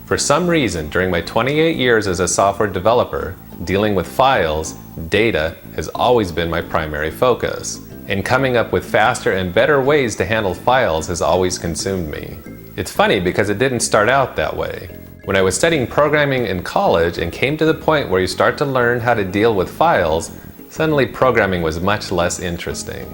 For some reason, during my 28 years as a software developer, dealing with files, data, has always been my primary focus. And coming up with faster and better ways to handle files has always consumed me. It's funny because it didn't start out that way. When I was studying programming in college and came to the point where you start to learn how to deal with files, suddenly programming was much less interesting.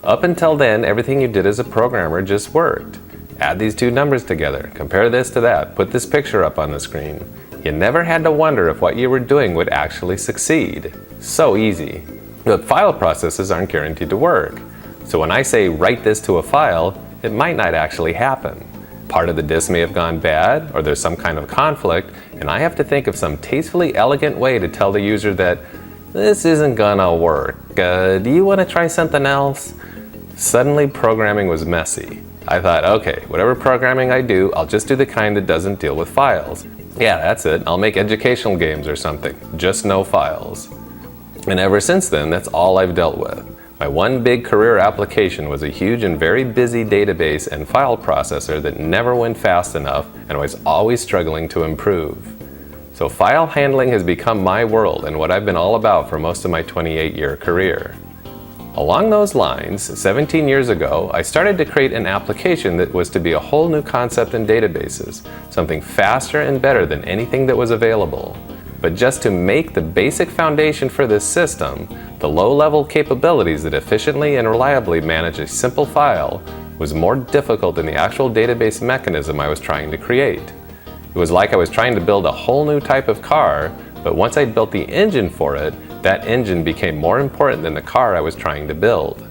Up until then, everything you did as a programmer just worked. Add these two numbers together, compare this to that, put this picture up on the screen. You never had to wonder if what you were doing would actually succeed. So easy. But file processes aren't guaranteed to work. So when I say write this to a file, it might not actually happen. Part of the disk may have gone bad, or there's some kind of conflict, and I have to think of some tastefully elegant way to tell the user that this isn't gonna work. Do you want to try something else? Suddenly programming was messy. I thought, okay, whatever programming I do, I'll just do the kind that doesn't deal with files. Yeah, that's it. I'll make educational games or something. Just no files. And ever since then, that's all I've dealt with. My one big career application was a huge and very busy database and file processor that never went fast enough and was always struggling to improve. So file handling has become my world and what I've been all about for most of my 28-year career. Along those lines, 17 years ago, I started to create an application that was to be a whole new concept in databases, something faster and better than anything that was available. But just to make the basic foundation for this system, the low-level capabilities that efficiently and reliably manage a simple file was more difficult than the actual database mechanism I was trying to create. It was like I was trying to build a whole new type of car, but once I'd built the engine for it, that engine became more important than the car I was trying to build.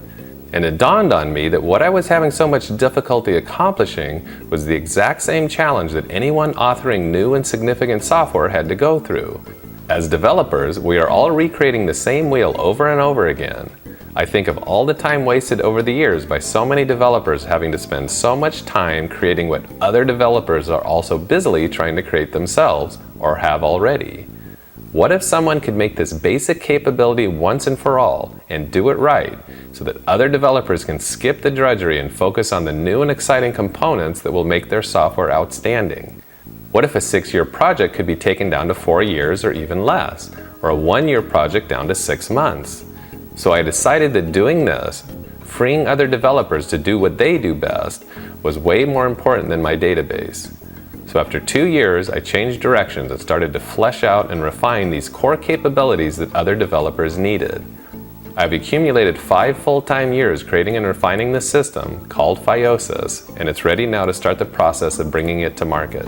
And it dawned on me that what I was having so much difficulty accomplishing was the exact same challenge that anyone authoring new and significant software had to go through. As developers, we are all recreating the same wheel over and over again. I think of all the time wasted over the years by so many developers having to spend so much time creating what other developers are also busily trying to create themselves or have already. What if someone could make this basic capability once and for all and do it right so that other developers can skip the drudgery and focus on the new and exciting components that will make their software outstanding? What if a 6-year project could be taken down to 4 years or even less, or a 1-year project down to 6 months? So I decided that doing this, freeing other developers to do what they do best, was way more important than my database. So after 2 years, I changed directions and started to flesh out and refine these core capabilities that other developers needed. I've accumulated 5 full-time years creating and refining this system called FIOSys, and it's ready now to start the process of bringing it to market.